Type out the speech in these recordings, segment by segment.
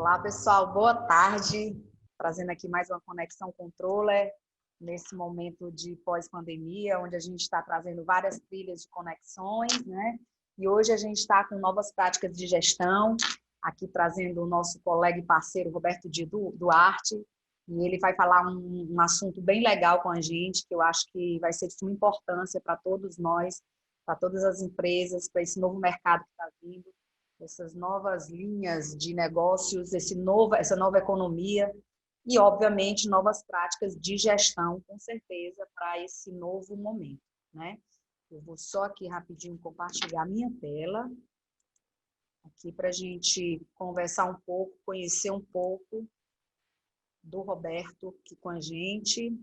Olá, pessoal, boa tarde. Trazendo aqui mais uma Conexão Controller, nesse momento de pós-pandemia, onde a gente está trazendo várias trilhas de conexões, né? E hoje a gente está com novas práticas de gestão, aqui trazendo o nosso colega e parceiro Roberto Duarte, e ele vai falar um assunto bem legal com a gente, que eu acho que vai ser de suma importância para todos nós, para todas as empresas, para esse novo mercado que está vindo, essas novas linhas de negócios, essa nova economia e, obviamente, novas práticas de gestão, com certeza, para esse novo momento, né? Eu vou só aqui rapidinho compartilhar a minha tela, aqui para a gente conversar um pouco, conhecer um pouco do Roberto aqui com a gente.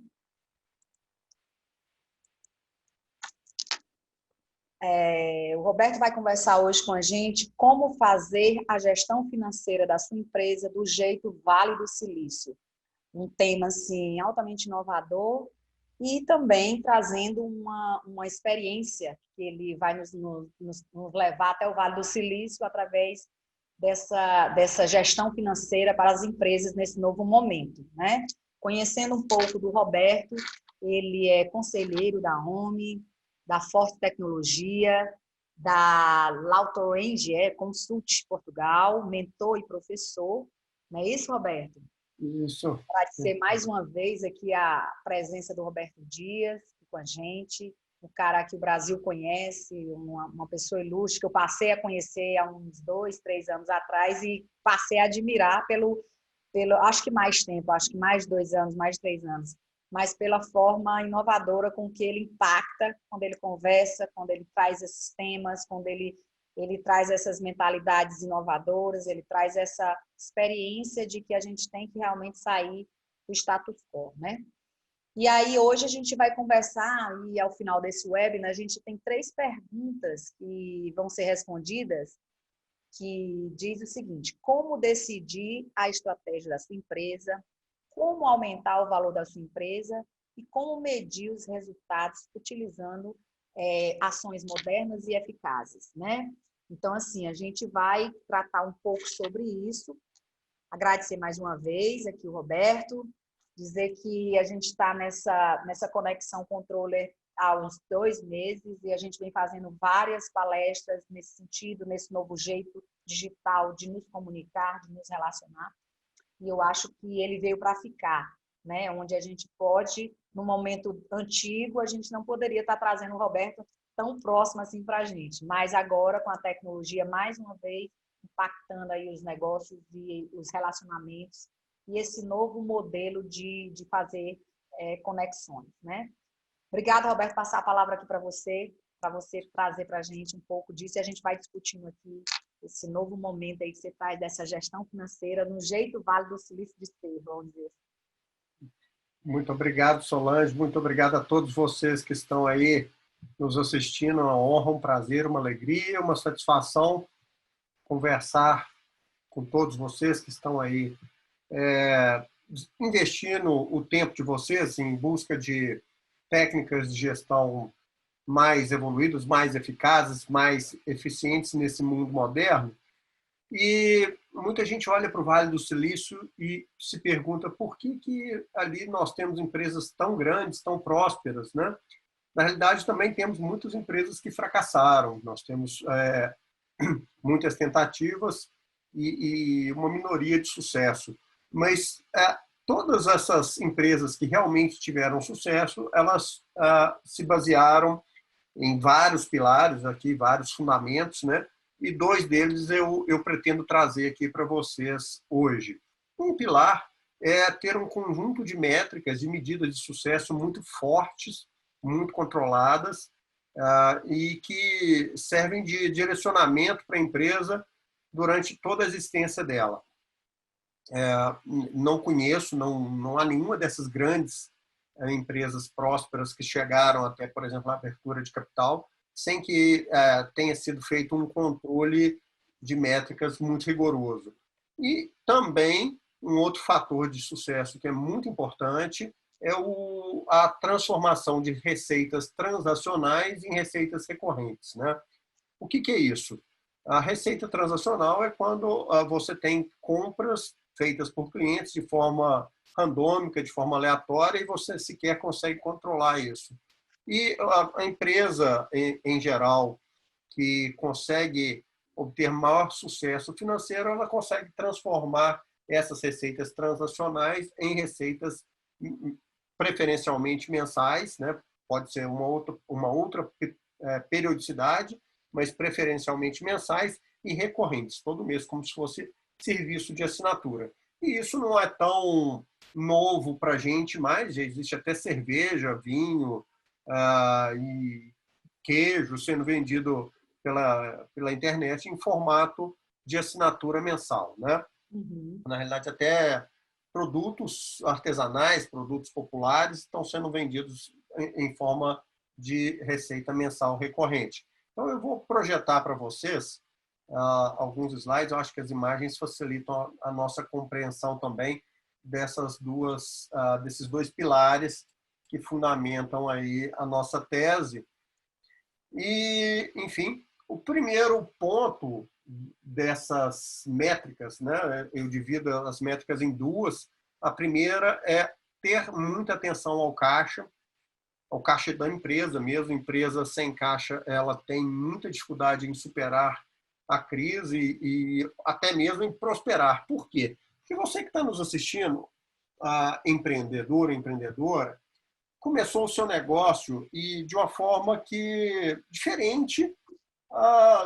O Roberto vai conversar hoje com a gente como fazer a gestão financeira da sua empresa do jeito Vale do Silício. Um tema, assim, altamente inovador e também trazendo uma experiência que ele vai nos levar até o Vale do Silício através dessa gestão financeira para as empresas nesse novo momento, né? Conhecendo um pouco do Roberto, ele é conselheiro da OMI, da Forte Tecnologia, da Lautorange, Consult Portugal, mentor e professor. Não é isso, Roberto? Isso. Agradecer mais uma vez aqui a presença do Roberto Dias com a gente, um cara que o Brasil conhece, uma pessoa ilustre que eu passei a conhecer há uns 2, 3 anos atrás e passei a admirar pelo acho que mais tempo, acho que mais de 2 anos, mais de 3 anos, mas pela forma inovadora com que ele impacta quando ele conversa, quando ele traz esses temas, quando ele traz essas mentalidades inovadoras, ele traz essa experiência de que a gente tem que realmente sair do status quo, né? E aí hoje a gente vai conversar e ao final desse webinar a gente tem 3 perguntas que vão ser respondidas, que diz o seguinte: como decidir a estratégia da sua empresa, como aumentar o valor da sua empresa e como medir os resultados utilizando ações modernas e eficazes, né? Então, assim, a gente vai tratar um pouco sobre isso. Agradecer mais uma vez aqui o Roberto, dizer que a gente está nessa conexão controller há uns 2 meses e a gente vem fazendo várias palestras nesse sentido, nesse novo jeito digital de nos comunicar, de nos relacionar. E eu acho que ele veio para ficar, né? Onde a gente pode, no momento antigo, a gente não poderia estar trazendo o Roberto tão próximo assim para a gente, mas agora com a tecnologia, mais uma vez, impactando aí os negócios e os relacionamentos e esse novo modelo de fazer conexões, né? Obrigada, Roberto, passar a palavra aqui para você trazer para a gente um pouco disso e a gente vai discutindo aqui esse novo momento aí que você traz dessa gestão financeira no jeito Vale do Silício de ser, vamos dizer. Muito obrigado, Solange. Muito obrigado a todos vocês que estão aí nos assistindo. Uma honra, um prazer, uma alegria, uma satisfação conversar com todos vocês que estão aí investindo o tempo de vocês em busca de técnicas de gestão mais evoluídas, mais eficazes, mais eficientes nesse mundo moderno. E muita gente olha para o Vale do Silício e se pergunta por que ali nós temos empresas tão grandes, tão prósperas, né? Na realidade, também temos muitas empresas que fracassaram. Nós temos muitas tentativas e uma minoria de sucesso. Mas todas essas empresas que realmente tiveram sucesso, elas se basearam em vários pilares, aqui, vários fundamentos, né? E 2 deles eu pretendo trazer aqui para vocês hoje. Um pilar é ter um conjunto de métricas e medidas de sucesso muito fortes, muito controladas, e que servem de direcionamento para a empresa durante toda a existência dela. Não conheço, não há nenhuma dessas grandes empresas prósperas que chegaram até, por exemplo, a abertura de capital, sem que tenha sido feito um controle de métricas muito rigoroso. E também um outro fator de sucesso que é muito importante é a transformação de receitas transacionais em receitas recorrentes, né? O que é isso? A receita transacional é quando você tem compras feitas por clientes de forma randômica, de forma aleatória, e você sequer consegue controlar isso. E a empresa, em geral, que consegue obter maior sucesso financeiro, ela consegue transformar essas receitas transacionais em receitas preferencialmente mensais, né? Pode ser uma outra periodicidade, mas preferencialmente mensais e recorrentes, todo mês, como se fosse serviço de assinatura. E isso não é tão novo para a gente mais, já existe até cerveja, vinho e queijo sendo vendido pela internet em formato de assinatura mensal, né? Uhum. Na realidade, até produtos artesanais, produtos populares estão sendo vendidos em forma de receita mensal recorrente. Então, eu vou projetar para vocês alguns slides. Eu acho que as imagens facilitam a nossa compreensão também desses dois pilares que fundamentam aí a nossa tese. E, enfim, o primeiro ponto dessas métricas, né? Eu divido as métricas em duas. A primeira é ter muita atenção ao caixa da empresa mesmo. Empresa sem caixa, ela tem muita dificuldade em superar a crise e até mesmo em prosperar. Por quê? Porque você que está nos assistindo, empreendedor, empreendedora, começou o seu negócio e de uma forma que diferente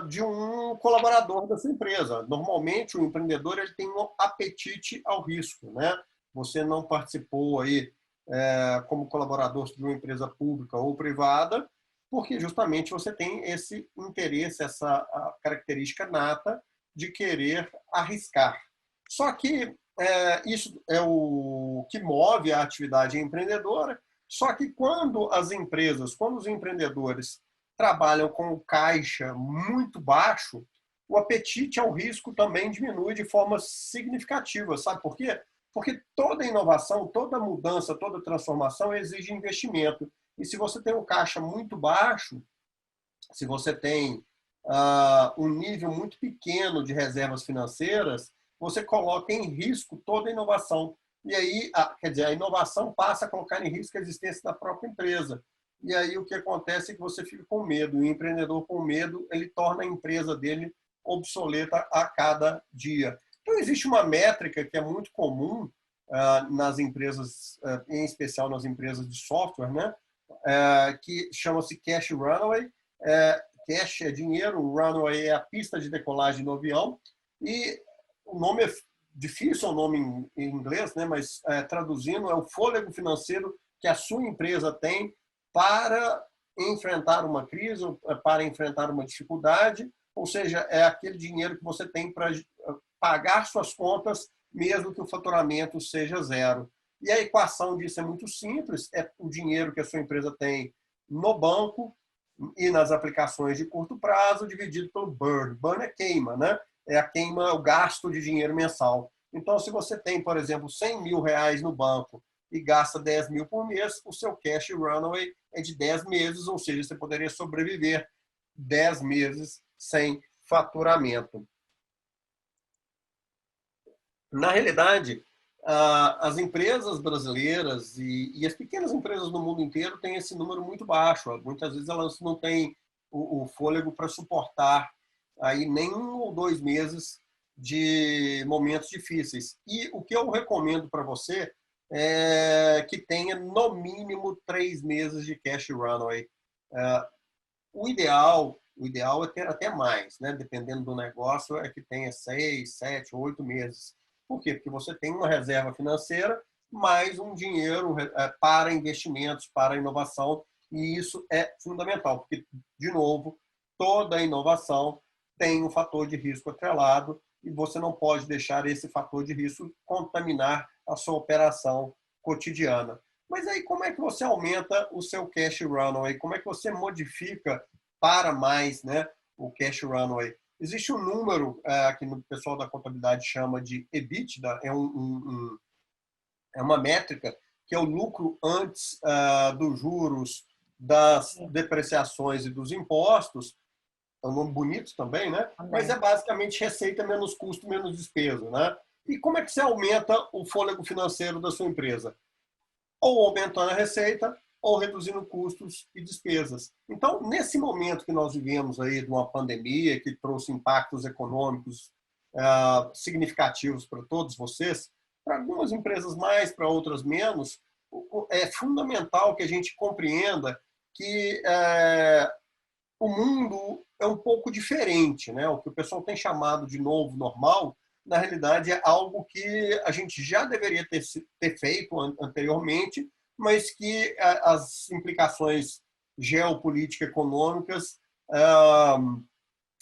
de um colaborador da sua empresa. Normalmente, o empreendedor ele tem um apetite ao risco, né? Você não participou aí como colaborador de uma empresa pública ou privada, porque justamente você tem esse interesse, essa característica nata de querer arriscar. Só que isso é o que move a atividade empreendedora. Só que quando os empreendedores trabalham com o caixa muito baixo, o apetite ao risco também diminui de forma significativa. Sabe por quê? Porque toda inovação, toda mudança, toda transformação exige investimento. E se você tem um caixa muito baixo, se você tem um nível muito pequeno de reservas financeiras, você coloca em risco toda a inovação. E aí, quer dizer, a inovação passa a colocar em risco a existência da própria empresa. E aí o que acontece é que você fica com medo. O empreendedor com medo, ele torna a empresa dele obsoleta a cada dia. Então, existe uma métrica que é muito comum nas empresas, em especial nas empresas de software, né? Que chama-se Cash Runway. Cash é dinheiro, runway é a pista de decolagem do avião. E o nome é difícil, é o nome em inglês, né? Mas traduzindo, é o fôlego financeiro que a sua empresa tem para enfrentar uma crise, para enfrentar uma dificuldade, ou seja, é aquele dinheiro que você tem para pagar suas contas, mesmo que o faturamento seja zero. E a equação disso é muito simples, é o dinheiro que a sua empresa tem no banco e nas aplicações de curto prazo, dividido pelo burn. Burn é queima, né? É a queima, o gasto de dinheiro mensal. Então, se você tem, por exemplo, 100 mil reais no banco e gasta 10 mil por mês, o seu cash runway é de 10 meses, ou seja, você poderia sobreviver 10 meses sem faturamento. Na realidade, as empresas brasileiras e as pequenas empresas no mundo inteiro têm esse número muito baixo. Muitas vezes elas não têm o fôlego para suportar aí nem 1 ou 2 meses de momentos difíceis. E o que eu recomendo para você é que tenha no mínimo 3 meses de cash runway. O ideal é ter até mais, né? Dependendo do negócio, é que tenha 6, 7, 8 meses. Por quê? Porque você tem uma reserva financeira, mais um dinheiro para investimentos, para inovação, e isso é fundamental, porque, de novo, toda inovação tem um fator de risco atrelado e você não pode deixar esse fator de risco contaminar a sua operação cotidiana. Mas aí como é que você aumenta o seu cash runway? Como é que você modifica para mais, né, o cash runway? Existe um número que o pessoal da contabilidade chama de EBITDA, é uma métrica que é o lucro antes dos juros, das depreciações e dos impostos, é um nome bonito também, né? Também. Mas é basicamente receita menos custo, menos despesa, né? E como é que você aumenta o fôlego financeiro da sua empresa? Ou aumentando a receita, ou reduzindo custos e despesas. Então, nesse momento que nós vivemos aí de uma pandemia que trouxe impactos econômicos significativos para todos vocês, para algumas empresas mais, para outras menos, é fundamental que a gente compreenda que o mundo é um pouco diferente, né? O que o pessoal tem chamado de novo normal, na realidade é algo que a gente já deveria ter feito anteriormente, mas que as implicações geopolítico-econômicas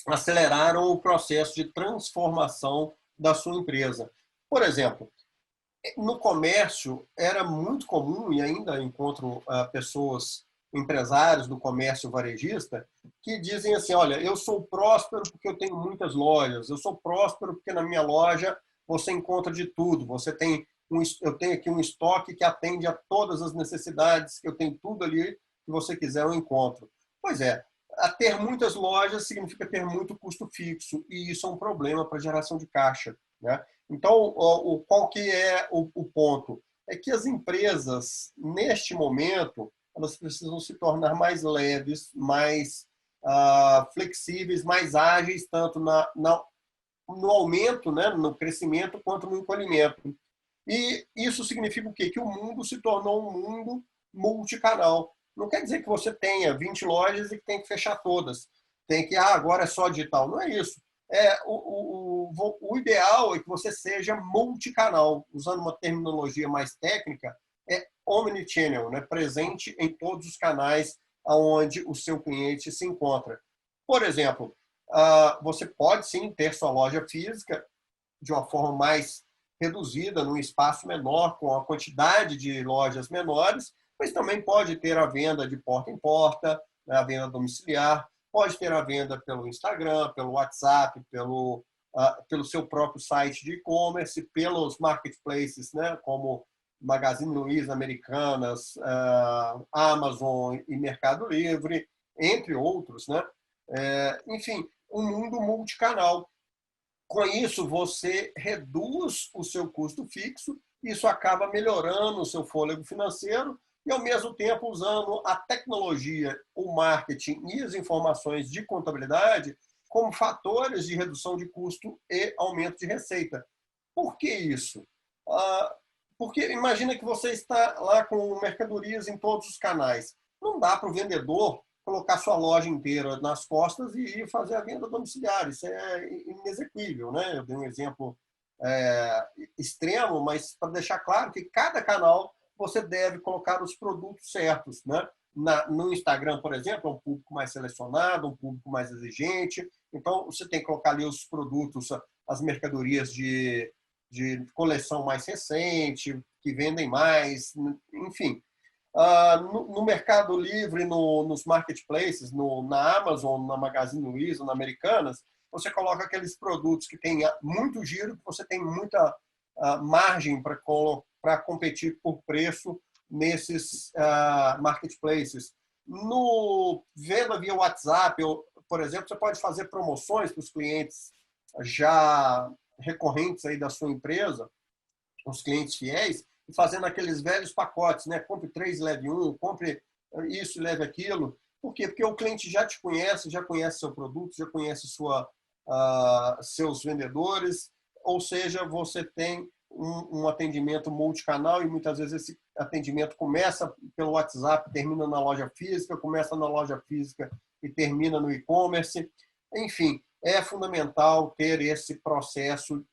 aceleraram o processo de transformação da sua empresa. Por exemplo, no comércio era muito comum, e ainda encontro pessoas, empresários do comércio varejista, que dizem assim, olha, eu sou próspero porque eu tenho muitas lojas, eu sou próspero porque na minha loja você encontra de tudo, eu tenho aqui um estoque que atende a todas as necessidades, eu tenho tudo ali que você quiser, eu encontro. Pois é, ter muitas lojas significa ter muito custo fixo, e isso é um problema para a geração de caixa, né? Então, qual que é o ponto? É que as empresas, neste momento, elas precisam se tornar mais leves, mais flexíveis, mais ágeis, tanto no aumento, né, no crescimento, quanto no encolhimento. E isso significa o quê? Que o mundo se tornou um mundo multicanal. Não quer dizer que você tenha 20 lojas e que tem que fechar todas. Tem que, agora é só digital. Não é isso. O ideal é que você seja multicanal, usando uma terminologia mais técnica, é omnichannel, né? Presente em todos os canais onde o seu cliente se encontra. Por exemplo, você pode sim ter sua loja física de uma forma mais reduzida, num espaço menor, com a quantidade de lojas menores, mas também pode ter a venda de porta em porta, né? A venda domiciliar, pode ter a venda pelo Instagram, pelo WhatsApp, pelo seu próprio site de e-commerce, pelos marketplaces, né, como Magazine Luiza, Americanas, Amazon e Mercado Livre, entre outros, né? Enfim, um mundo multicanal. Com isso, você reduz o seu custo fixo, isso acaba melhorando o seu fôlego financeiro e, ao mesmo tempo, usando a tecnologia, o marketing e as informações de contabilidade como fatores de redução de custo e aumento de receita. Por que isso? Porque imagina que você está lá com mercadorias em todos os canais. Não dá para o vendedor colocar sua loja inteira nas costas e ir fazer a venda domiciliar. Isso é inexequível, né? Eu dei um exemplo extremo, mas para deixar claro que cada canal você deve colocar os produtos certos, né? No Instagram, por exemplo, é um público mais selecionado, um público mais exigente. Então, você tem que colocar ali os produtos, as mercadorias de coleção mais recente, que vendem mais, enfim. No Mercado Livre, nos marketplaces, na Amazon, na Magazine Luiza, na Americanas, você coloca aqueles produtos que tem muito giro, que você tem muita margem para competir por preço nesses marketplaces. No venda via WhatsApp, por exemplo, você pode fazer promoções para os clientes já recorrentes aí da sua empresa, os clientes fiéis, e fazendo aqueles velhos pacotes, né? Compre 3, leve 1, compre isso, leve aquilo. Por quê? Porque o cliente já te conhece, já conhece seu produto, já conhece seus vendedores, ou seja, você tem um atendimento multicanal e muitas vezes esse atendimento começa pelo WhatsApp, termina na loja física, começa na loja física e termina no e-commerce. Enfim, é fundamental ter esse processo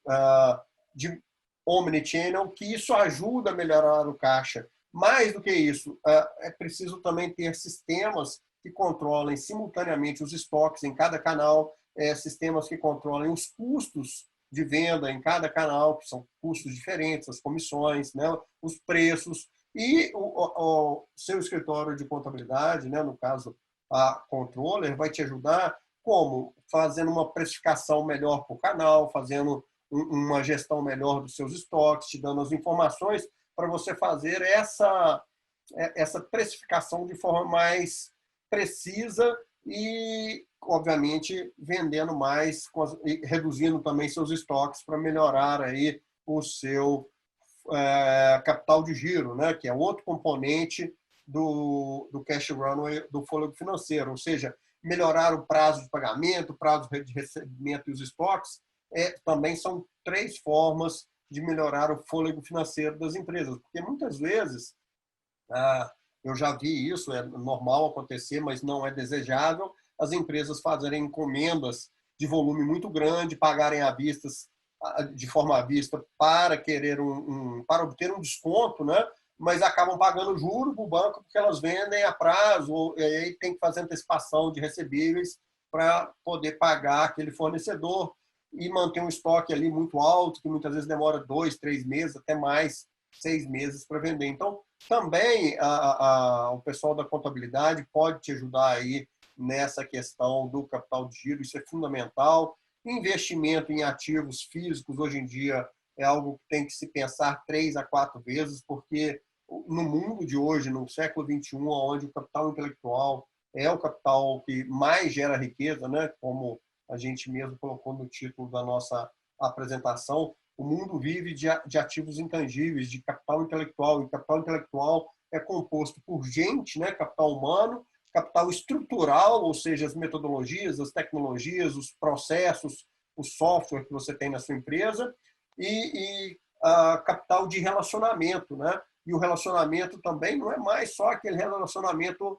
de omnichannel, que isso ajuda a melhorar o caixa. Mais do que isso, é preciso também ter sistemas que controlem simultaneamente os estoques em cada canal, sistemas que controlem os custos de venda em cada canal, que são custos diferentes, as comissões, né, os preços, e o seu escritório de contabilidade, né, no caso a controller, vai te ajudar como? Fazendo uma precificação melhor por canal, fazendo uma gestão melhor dos seus estoques, te dando as informações para você fazer essa precificação de forma mais precisa e, obviamente, vendendo mais, reduzindo também seus estoques para melhorar aí o seu capital de giro, né? Que é outro componente do cash runway, do fôlego financeiro, ou seja, melhorar o prazo de pagamento, o prazo de recebimento e os estoques, também são 3 formas de melhorar o fôlego financeiro das empresas, porque muitas vezes, eu já vi isso, é normal acontecer, mas não é desejável, as empresas fazerem encomendas de volume muito grande, pagarem à vista, de forma à vista, para querer para obter um desconto, né? Mas acabam pagando juros para o banco porque elas vendem a prazo, e aí tem que fazer antecipação de recebíveis para poder pagar aquele fornecedor e manter um estoque ali muito alto, que muitas vezes demora 2, 3 meses, até mais, 6 meses para vender. Então, também o pessoal da contabilidade pode te ajudar aí nessa questão do capital de giro, isso é fundamental. Investimento em ativos físicos, hoje em dia, é algo que tem que se pensar 3 a 4 vezes, porque no mundo de hoje, no século XXI, onde o capital intelectual é o capital que mais gera riqueza, né? Como a gente mesmo colocou no título da nossa apresentação, o mundo vive de ativos intangíveis, de capital intelectual, e capital intelectual é composto por gente, né? Capital humano, capital estrutural, ou seja, as metodologias, as tecnologias, os processos, o software que você tem na sua empresa, e capital de relacionamento, né? E o relacionamento também não é mais só aquele relacionamento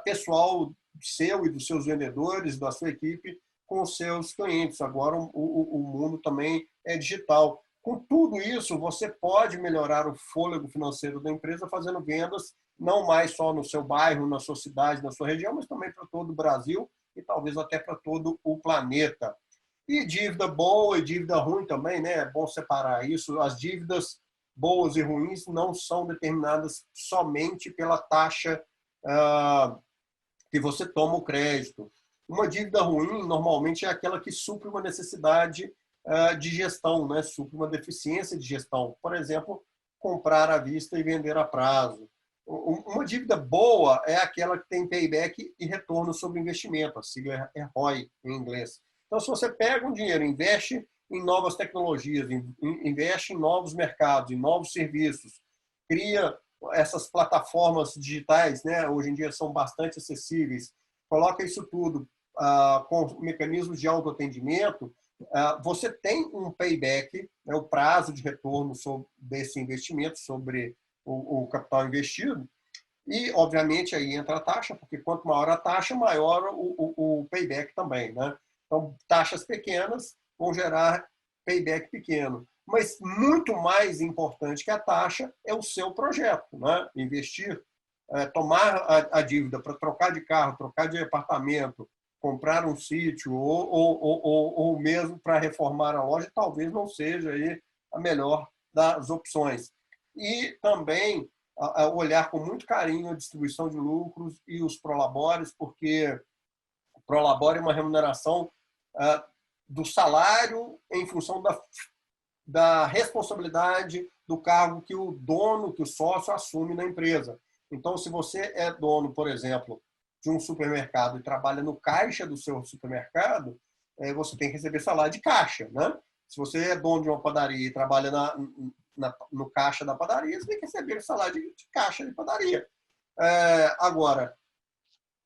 pessoal seu e dos seus vendedores, da sua equipe, com os seus clientes. Agora o mundo também é digital. Com tudo isso, você pode melhorar o fôlego financeiro da empresa fazendo vendas, não mais só no seu bairro, na sua cidade, na sua região, mas também para todo o Brasil e talvez até para todo o planeta. E dívida boa e dívida ruim também, né? É bom separar isso. As dívidas boas e ruins não são determinadas somente pela taxa que você toma o crédito. Uma dívida ruim, normalmente, é aquela que supre uma necessidade de gestão, né? Supre uma deficiência de gestão. Por exemplo, comprar à vista e vender a prazo. Uma dívida boa é aquela que tem payback e retorno sobre investimento. A sigla é ROI em inglês. Então, se você pega um dinheiro, investe em novas tecnologias, investe em novos mercados, em novos serviços, cria essas plataformas digitais, né? Hoje em dia são bastante acessíveis, coloca isso tudo com mecanismos de autoatendimento, você tem um payback, né? O prazo de retorno desse investimento sobre o capital investido, e, obviamente, aí entra a taxa, porque quanto maior a taxa, maior o payback também, né? Então, taxas pequenas vão gerar payback pequeno. Mas muito mais importante que a taxa é o seu projeto, né? Investir, tomar a dívida para trocar de carro, trocar de apartamento, comprar um sítio ou mesmo para reformar a loja, talvez não seja aí a melhor das opções. E também olhar com muito carinho a distribuição de lucros e os prolabores, porque o prolabore é uma remuneração do salário em função da responsabilidade do cargo que o dono, que o sócio assume na empresa. Então, se você é dono, por exemplo, de um supermercado e trabalha no caixa do seu supermercado, você tem que receber salário de caixa, né? Se você é dono de uma padaria e trabalha no caixa da padaria, você tem que receber salário de caixa de padaria. Agora,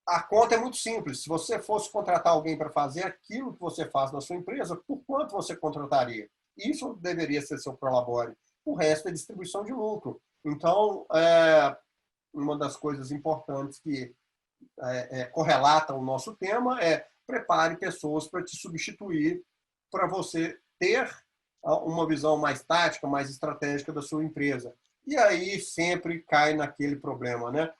a conta é muito simples. Se você fosse contratar alguém para fazer aquilo que você faz na sua empresa, por quanto você contrataria? Isso deveria ser seu prolabore. O resto é distribuição de lucro. Então, uma das coisas importantes que correlata o nosso tema é prepare pessoas para te substituir, para você ter uma visão mais tática, mais estratégica da sua empresa. E aí sempre cai naquele problema, né?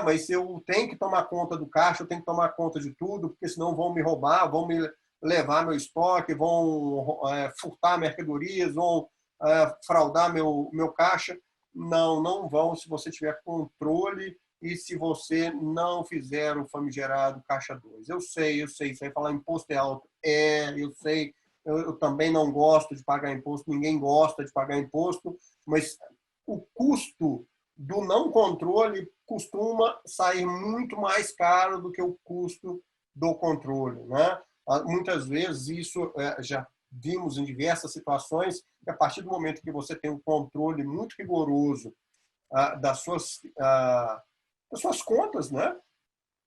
Mas eu tenho que tomar conta do caixa, eu tenho que tomar conta de tudo, porque senão vão me roubar, vão me levar meu estoque, vão furtar mercadorias, vão fraudar meu caixa. Não vão se você tiver controle e se você não fizer o famigerado caixa 2. Eu sei, isso aí falar imposto é alto. Eu sei, eu também não gosto de pagar imposto, ninguém gosta de pagar imposto, mas o custo do não controle costuma sair muito mais caro do que o custo do controle, né? Muitas vezes isso já vimos em diversas situações, que a partir do momento que você tem um controle muito rigoroso das suas contas, né?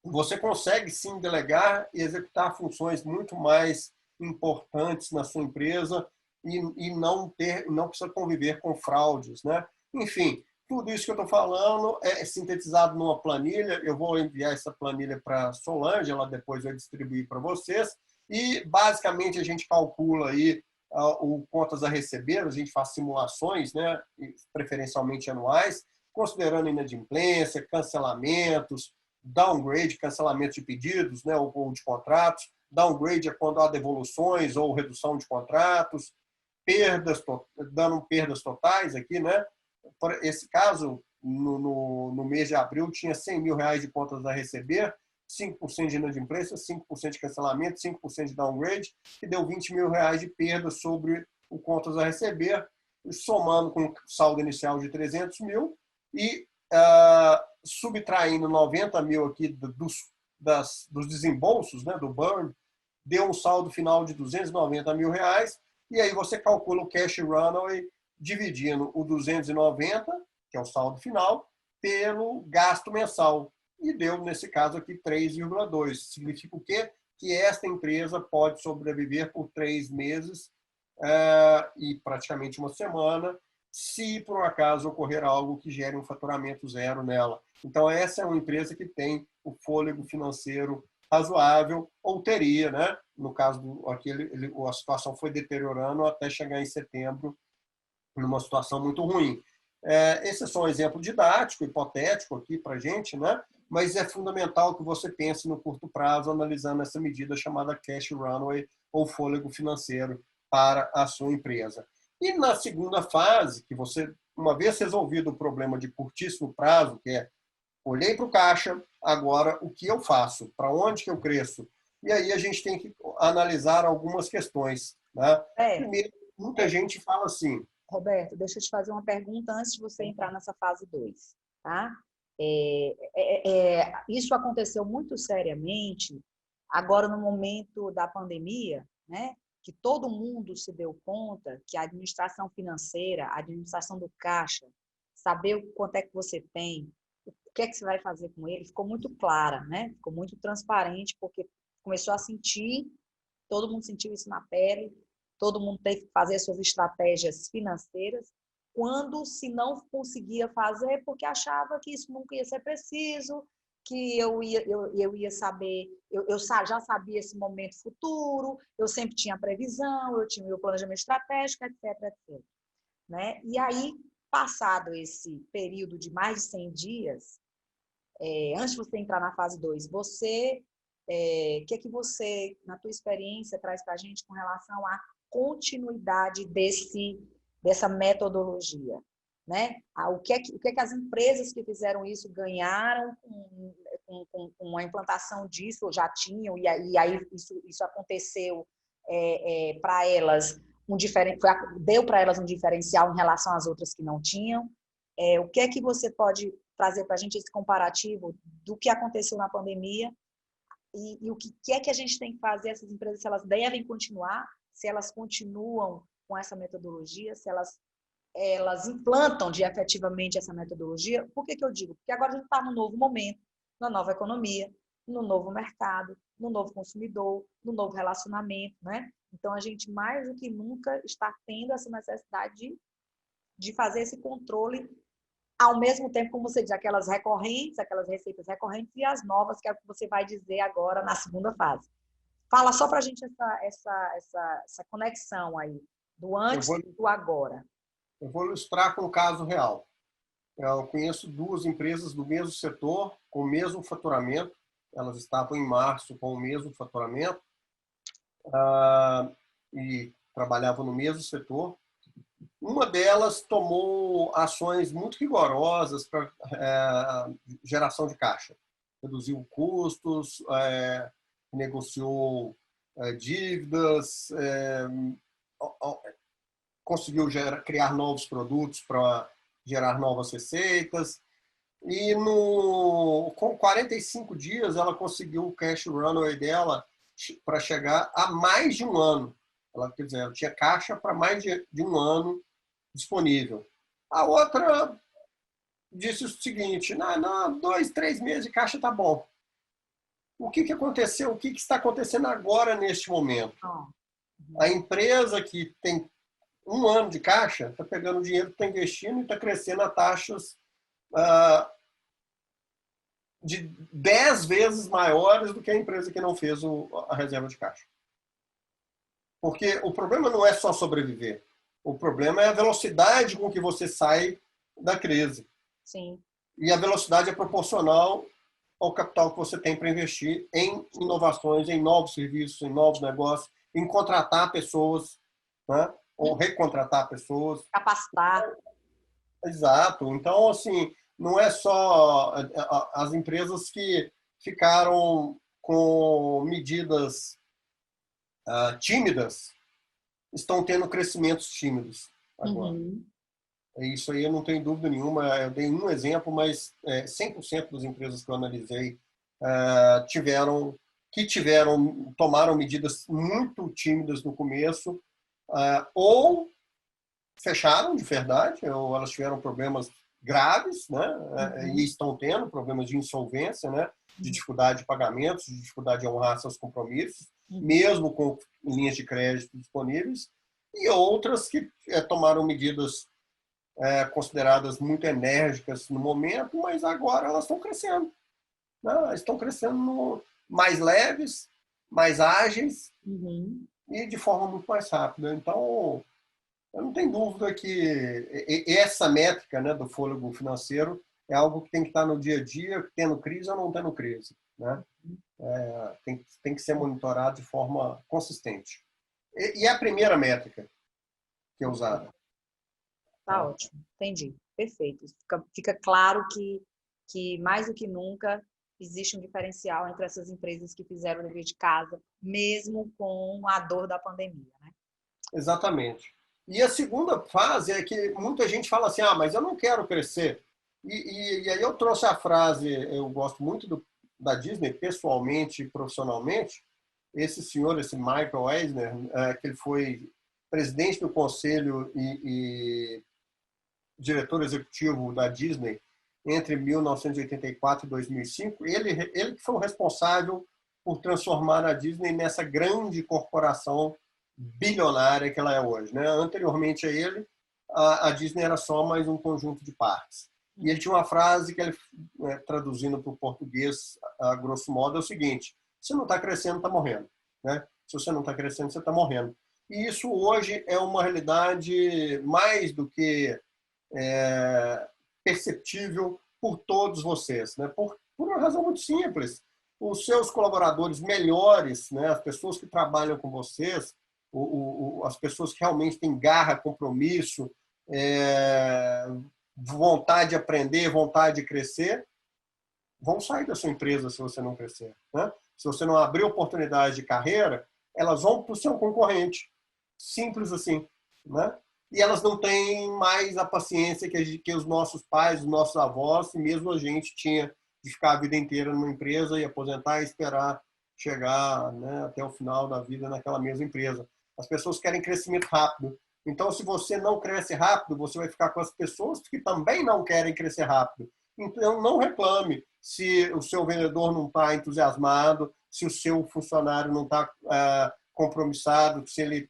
Você consegue sim delegar e executar funções muito mais importantes na sua empresa e não precisa conviver com fraudes, né? Enfim, tudo isso que eu estou falando é sintetizado numa planilha. Eu vou enviar essa planilha para a Solange, ela depois vai distribuir para vocês. E, basicamente, a gente calcula aí o contas a receber, a gente faz simulações, né, preferencialmente anuais, considerando inadimplência, cancelamentos, downgrade, cancelamento de pedidos, né, ou de contratos. Downgrade é quando há devoluções ou redução de contratos, dando perdas totais aqui, né? Por esse caso, no mês de abril, tinha R$100 mil de contas a receber, 5% de inadimplência, 5% de cancelamento, 5% de downgrade, que deu R$20 mil de perda sobre o contas a receber, somando com o saldo inicial de 300 mil e subtraindo 90 mil aqui dos desembolsos, né, do burn, deu um saldo final de 290 mil reais, e aí você calcula o cash runway dividindo o 290, que é o saldo final, pelo gasto mensal. E deu, nesse caso aqui, 3,2. Significa o quê? Que esta empresa pode sobreviver por 3 meses e praticamente uma semana, se por um acaso ocorrer algo que gere um faturamento zero nela. Então, essa é uma empresa que tem o fôlego financeiro razoável, ou teria, né? No caso aqui, a situação foi deteriorando até chegar em setembro, numa situação muito ruim. Esse é só um exemplo didático, hipotético aqui para a gente, né? Mas é fundamental que você pense no curto prazo, analisando essa medida chamada cash runway, ou fôlego financeiro para a sua empresa. E na segunda fase, que você, uma vez resolvido o problema de curtíssimo prazo, que é olhei para o caixa, agora o que eu faço? Para onde que eu cresço? E aí a gente tem que analisar algumas questões, né? Primeiro, muita gente fala assim... Roberto, deixa eu te fazer uma pergunta antes de você entrar nessa fase 2, tá? Isso aconteceu muito seriamente agora no momento da pandemia, né? Que todo mundo se deu conta que a administração financeira, a administração do caixa, saber o quanto é que você tem, o que é que você vai fazer com ele, ficou muito clara, né? Ficou muito transparente, porque começou a sentir, todo mundo sentiu isso na pele, todo mundo teve que fazer suas estratégias financeiras, quando se não conseguia fazer, porque achava que isso nunca ia ser preciso, que eu ia saber, eu já sabia esse momento futuro, eu sempre tinha previsão, eu tinha meu planejamento estratégico, etc, etc. Né? E aí, passado esse período de mais de 100 dias, antes de você entrar na fase 2, você, o que é que você, na tua experiência, traz para a gente com relação à continuidade dessa metodologia? Né? O que é que as empresas que fizeram isso ganharam com a implantação disso, ou já tinham, e aí isso aconteceu para elas, deu para elas um diferencial em relação às outras que não tinham. O que é que você pode trazer para a gente esse comparativo do que aconteceu na pandemia e o que é que a gente tem que fazer, essas empresas, se elas devem continuar, se elas continuam com essa metodologia, se elas implantam efetivamente essa metodologia. Por que eu digo? Porque agora a gente está num novo momento, na nova economia, no novo mercado, no novo consumidor, no novo relacionamento, né? Então, a gente, mais do que nunca, está tendo essa necessidade de fazer esse controle, ao mesmo tempo, como você diz, aquelas recorrentes, aquelas receitas recorrentes e as novas, que é o que você vai dizer agora na segunda fase. Fala só para a gente essa conexão aí, do antes e do agora. Eu vou ilustrar com um caso real. Eu conheço 2 empresas do mesmo setor, com o mesmo faturamento. Elas estavam em março com o mesmo faturamento e trabalhavam no mesmo setor. Uma delas tomou ações muito rigorosas para geração de caixa. Reduziu custos, negociou dívidas, conseguiu criar novos produtos para gerar novas receitas. E com 45 dias, ela conseguiu o cash runway dela para chegar a mais de um ano. Quer dizer, ela tinha caixa para mais de um ano disponível. A outra disse o seguinte: não, 2, 3 meses de caixa tá bom. O que aconteceu? O que está acontecendo agora, neste momento? A empresa que tem um ano de caixa está pegando o dinheiro, está investindo e está crescendo a taxas de 10 vezes maiores do que a empresa que não fez a reserva de caixa. Porque o problema não é só sobreviver. O problema é a velocidade com que você sai da crise. Sim. E a velocidade é proporcional ao capital que você tem para investir em inovações, em novos serviços, em novos negócios, em contratar pessoas, né? Ou recontratar pessoas. Capacitar. Exato. Então, assim, não é só as empresas que ficaram com medidas tímidas, estão tendo crescimentos tímidos agora. Uhum. Isso aí eu não tenho dúvida nenhuma. Eu dei um exemplo, mas 100% das empresas que eu analisei tomaram medidas muito tímidas no começo, ou fecharam de verdade, ou elas tiveram problemas graves, né? E estão tendo problemas de insolvência, né? De dificuldade de pagamentos, de dificuldade de honrar seus compromissos, mesmo com linhas de crédito disponíveis, e outras que tomaram medidas consideradas muito enérgicas no momento, mas agora elas estão crescendo. Né? Elas estão crescendo mais leves, mais ágeis e de forma muito mais rápida. Então, eu não tenho dúvida que essa métrica, né, do fôlego financeiro é algo que tem que estar no dia a dia, tendo crise ou não tendo crise. Né? Tem que ser monitorado de forma consistente. E a primeira métrica que é usada? Tá ótimo, entendi, perfeito. Fica claro que mais do que nunca existe um diferencial entre essas empresas que fizeram o dever de casa, mesmo com a dor da pandemia, né? Exatamente. E a segunda fase é que muita gente fala assim, mas eu não quero crescer. E aí eu trouxe a frase, eu gosto muito da Disney, pessoalmente e profissionalmente, esse senhor, esse Michael Eisner, que ele foi presidente do conselho e diretor executivo da Disney entre 1984 e 2005, ele que foi o responsável por transformar a Disney nessa grande corporação bilionária que ela é hoje. Né? Anteriormente a ele, a Disney era só mais um conjunto de parques. E ele tinha uma frase que ele, traduzindo para o português, a grosso modo, é o seguinte: se não está crescendo, está morrendo. Né? Se você não está crescendo, você está morrendo. E isso hoje é uma realidade mais do que perceptível por todos vocês, né? Por uma razão muito simples. Os seus colaboradores melhores, né? As pessoas que trabalham com vocês, as pessoas que realmente têm garra, compromisso, vontade de aprender, vontade de crescer, vão sair da sua empresa se você não crescer. Né? Se você não abrir oportunidade de carreira, elas vão para o seu concorrente. Simples assim. Né? E elas não têm mais a paciência que os nossos pais, os nossos avós, e mesmo a gente tinha de ficar a vida inteira numa empresa e aposentar e esperar chegar, né, até o final da vida naquela mesma empresa. As pessoas querem crescimento rápido. Então, se você não cresce rápido, você vai ficar com as pessoas que também não querem crescer rápido. Então, não reclame se o seu vendedor não está entusiasmado, se o seu funcionário não está compromissado, se ele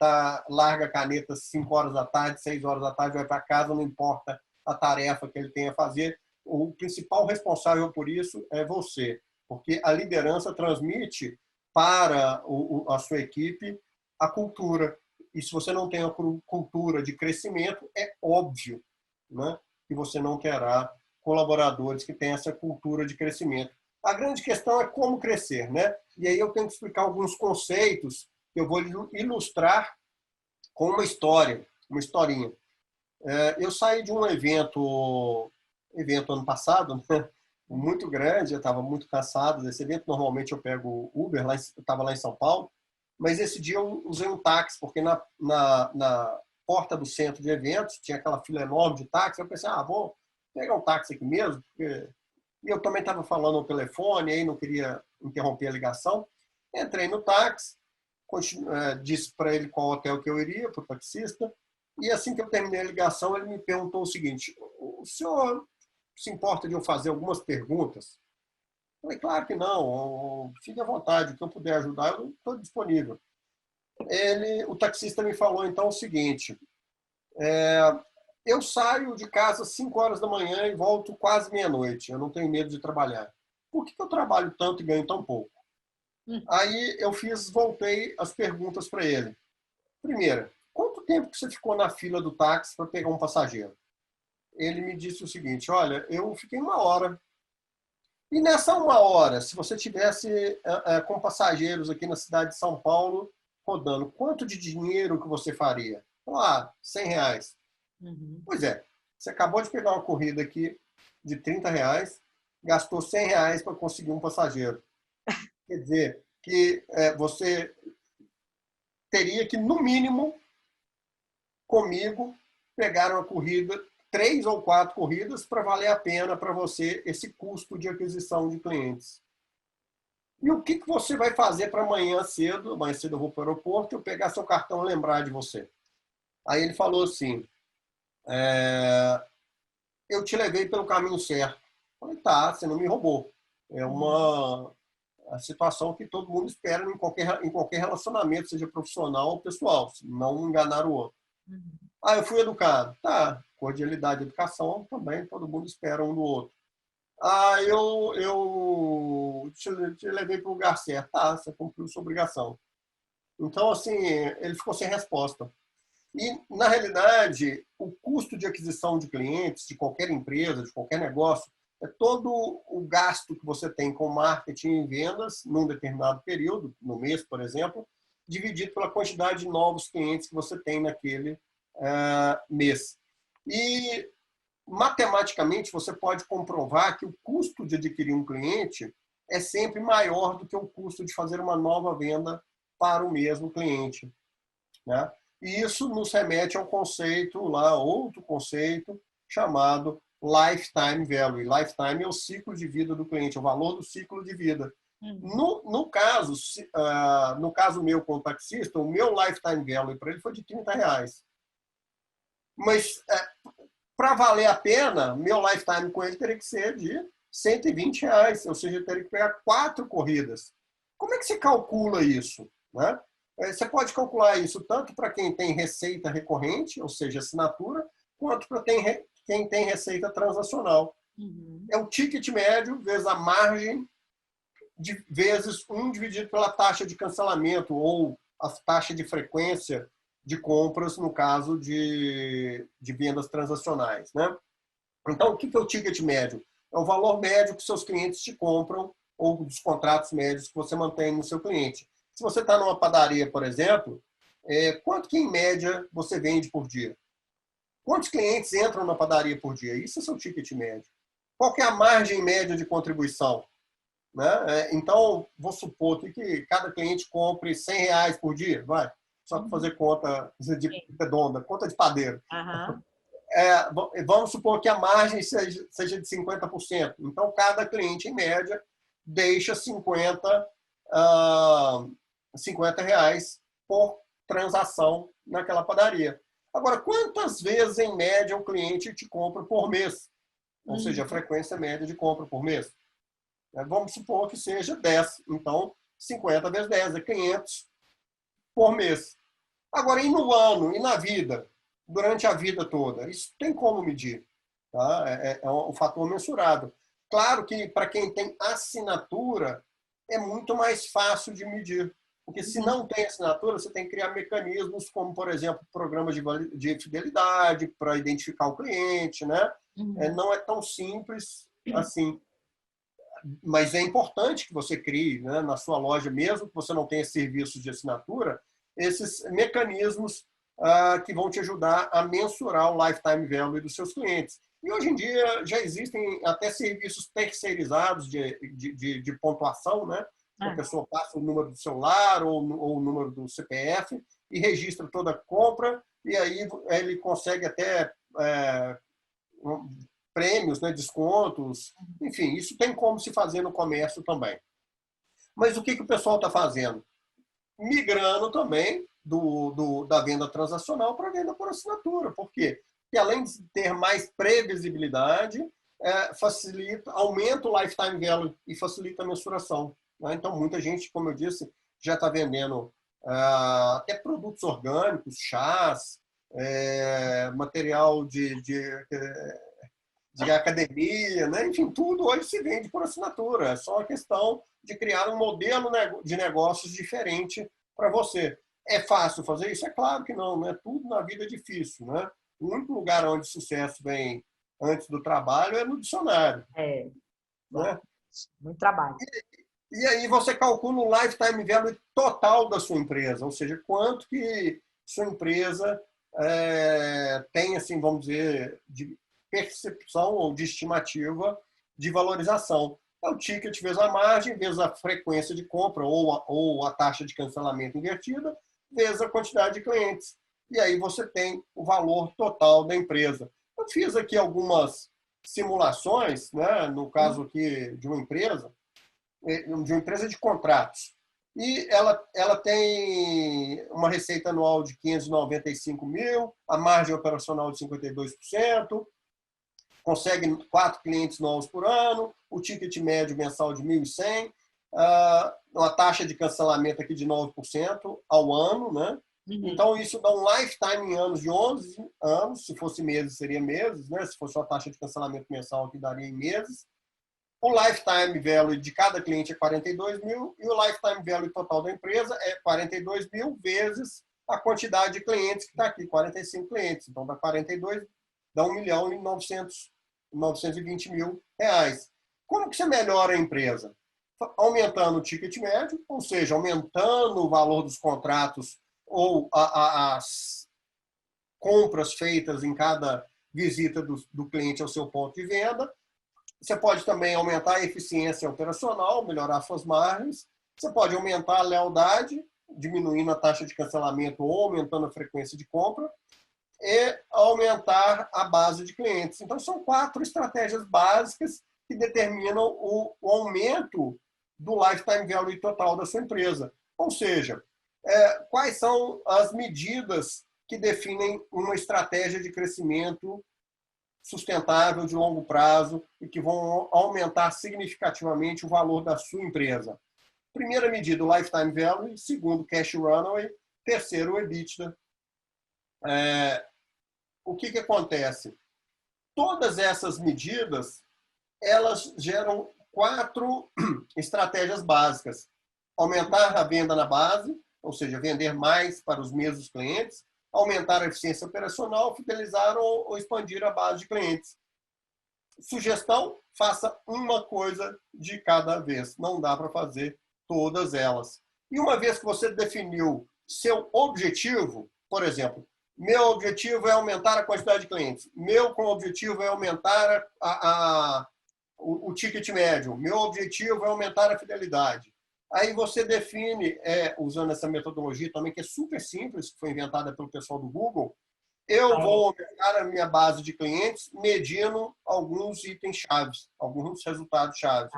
larga a caneta 5 horas da tarde, 6 horas da tarde, vai para casa, não importa a tarefa que ele tenha a fazer. O principal responsável por isso é você, porque a liderança transmite para a sua equipe a cultura. E se você não tem a cultura de crescimento, é óbvio, né, que você não terá colaboradores que tenham essa cultura de crescimento. A grande questão é como crescer, né? E aí eu tenho que explicar alguns conceitos que eu vou ilustrar com uma história, uma historinha. Eu saí de um evento ano passado, né? Muito grande, eu estava muito cansado desse evento. Normalmente eu pego Uber, eu estava lá em São Paulo, mas esse dia eu usei um táxi, porque na porta do centro de eventos tinha aquela fila enorme de táxi. Eu pensei, vou pegar um táxi aqui mesmo, porque e eu também estava falando no telefone, aí não queria interromper a ligação. Entrei no táxi, disse para ele qual hotel que eu iria, para o taxista, e assim que eu terminei a ligação, ele me perguntou o seguinte: o senhor se importa de eu fazer algumas perguntas? Eu falei, claro que não, fique à vontade, o que eu puder ajudar, eu estou disponível. O taxista me falou então o seguinte: eu saio de casa às 5 horas da manhã e volto quase meia-noite, eu não tenho medo de trabalhar. Por que eu trabalho tanto e ganho tão pouco? Aí eu voltei as perguntas para ele. Primeira, quanto tempo que você ficou na fila do táxi para pegar um passageiro? Ele me disse o seguinte: olha, eu fiquei 1 hora. E nessa 1 hora, se você tivesse com passageiros aqui na cidade de São Paulo rodando, quanto de dinheiro que você faria? R$ 100. Pois é, você acabou de pegar uma corrida aqui de R$ 30, gastou R$ 100 para conseguir um passageiro. Quer dizer, que você teria que, no mínimo, comigo, pegar uma corrida, 3 ou 4 corridas, para valer a pena para você esse custo de aquisição de clientes. E o que você vai fazer para amanhã cedo? Amanhã cedo eu vou para o aeroporto, eu pegar seu cartão e lembrar de você. Aí ele falou assim: eu te levei pelo caminho certo. Eu falei, tá, você não me roubou. É uma situação que todo mundo espera em qualquer relacionamento, seja profissional ou pessoal, não enganar o outro. Eu fui educado. Tá, cordialidade e educação também, todo mundo espera um do outro. Eu te levei para o lugar certo. Tá, você cumpriu sua obrigação. Então, assim, ele ficou sem resposta. E, na realidade, o custo de aquisição de clientes, de qualquer empresa, de qualquer negócio, é todo o gasto que você tem com marketing e vendas num determinado período, no mês, por exemplo, dividido pela quantidade de novos clientes que você tem naquele mês. E, matematicamente, você pode comprovar que o custo de adquirir um cliente é sempre maior do que o custo de fazer uma nova venda para o mesmo cliente, né? E isso nos remete ao conceito lá, outro conceito chamado lifetime value. Lifetime é o ciclo de vida do cliente, o valor do ciclo de vida. No caso meu com o taxista, o meu lifetime value para ele foi de R$ 30. Mas para valer a pena, meu lifetime com ele teria que ser de R$ 120, ou seja, eu teria que pegar 4 corridas. Como é que você calcula isso, né? Você pode calcular isso tanto para quem tem receita recorrente, ou seja, assinatura, quanto para quem tem receita transacional. É o ticket médio vezes a margem vezes 1 dividido pela taxa de cancelamento ou a taxa de frequência de compras no caso de vendas transacionais, né? Então, o que é o ticket médio? É o valor médio que seus clientes te compram ou dos contratos médios que você mantém no seu cliente. Se você está numa padaria, por exemplo, quanto que, em média, você vende por dia? Quantos clientes entram na padaria por dia? Isso é seu ticket médio. Qual que é a margem média de contribuição? Né? Então, vou supor que cada cliente compre R$ 100 por dia, vai. Só para fazer conta de redonda, conta de padeiro. Vamos supor que a margem seja de 50%. Então, cada cliente, em média, deixa R$ 50 por transação naquela padaria. Agora, quantas vezes, em média, o cliente te compra por mês? Ou seja, a frequência média de compra por mês. Vamos supor que seja 10. Então, 50 vezes 10 é 500 por mês. Agora, e no ano, e na vida? Durante a vida toda? Isso tem como medir. Tá? É um fator mensurável. Claro que, para quem tem assinatura, é muito mais fácil de medir. Porque se não tem assinatura, você tem que criar mecanismos como, por exemplo, programas de fidelidade para identificar o cliente, né? Não é tão simples assim. Mas é importante que você crie, né, na sua loja, mesmo que você não tenha serviços de assinatura, esses mecanismos que vão te ajudar a mensurar o lifetime value dos seus clientes. E hoje em dia já existem até serviços terceirizados de pontuação, né? A pessoa passa o número do celular ou o número do CPF e registra toda a compra, e aí ele consegue até prêmios, né, descontos, enfim, isso tem como se fazer no comércio também. Mas o que o pessoal está fazendo? Migrando também da venda transacional para a venda por assinatura. Por quê? Porque além de ter mais previsibilidade, facilita, aumenta o lifetime value e facilita a mensuração. Né? Então, muita gente, como eu disse, já está vendendo até produtos orgânicos, chás, material de academia, né? Enfim, tudo hoje se vende por assinatura. É só uma questão de criar um modelo de negócios diferente para você. É fácil fazer isso? É claro que não, né? Tudo na vida é difícil, né? O único lugar onde o sucesso vem antes do trabalho é no dicionário. Né? Muito trabalho. E aí você calcula o lifetime value total da sua empresa, ou seja, quanto que sua empresa tem, assim, vamos dizer, de percepção ou de estimativa de valorização. É o ticket vezes a margem, vezes a frequência de compra ou a taxa de cancelamento invertida, vezes a quantidade de clientes. E aí você tem o valor total da empresa. Eu fiz aqui algumas simulações, né, no caso aqui de uma empresa de contratos. E ela tem uma receita anual de 595 mil, a margem operacional de 52%, consegue 4 clientes novos por ano, o ticket médio mensal de 1.100, uma taxa de cancelamento aqui de 9% ao ano, né? Então, isso dá um lifetime em anos de 11 anos, se fosse meses, seria meses, né? Se fosse uma taxa de cancelamento mensal, aqui daria em meses. O lifetime value de cada cliente é 42 mil e o lifetime value total da empresa é 42 mil vezes a quantidade de clientes que está aqui, 45 clientes. Então, dá 42, dá 1 milhão e 920 mil reais. Como que você melhora a empresa? Aumentando o ticket médio, ou seja, aumentando o valor dos contratos ou as compras feitas em cada visita do cliente ao seu ponto de venda. Você pode também aumentar a eficiência operacional, melhorar suas margens. Você pode aumentar a lealdade, diminuindo a taxa de cancelamento ou aumentando a frequência de compra. E aumentar a base de clientes. Então, são 4 estratégias básicas que determinam o aumento do lifetime value total da sua empresa. Ou seja, quais são as medidas que definem uma estratégia de crescimento sustentável de longo prazo e que vão aumentar significativamente o valor da sua empresa. Primeira medida, o lifetime value. Segundo, cash runway. Terceiro, o EBITDA. O que acontece? Todas essas medidas, elas geram 4 estratégias básicas. Aumentar a venda na base, ou seja, vender mais para os mesmos clientes, aumentar a eficiência operacional, fidelizar ou expandir a base de clientes. Sugestão, faça uma coisa de cada vez. Não dá para fazer todas elas. E uma vez que você definiu seu objetivo, por exemplo, meu objetivo é aumentar a quantidade de clientes. Meu objetivo é aumentar o ticket médio. Meu objetivo é aumentar a fidelidade. Aí você define, usando essa metodologia também, que é super simples, que foi inventada pelo pessoal do Google, eu vou aumentar a minha base de clientes medindo alguns itens chaves, alguns resultados chaves.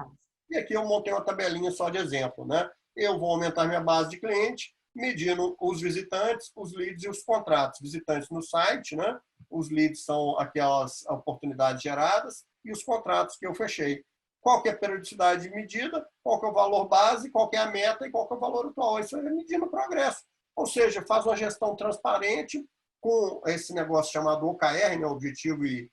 E aqui eu montei uma tabelinha só de exemplo, né? Eu vou aumentar minha base de cliente medindo os visitantes, os leads e os contratos. Visitantes no site, né? Os leads são aquelas oportunidades geradas e os contratos que eu fechei. Qual que é a periodicidade de medida, qual que é o valor base, qual que é a meta e qual que é o valor atual. Isso é medindo o progresso. Ou seja, faz uma gestão transparente com esse negócio chamado OKR, né? Objetivo e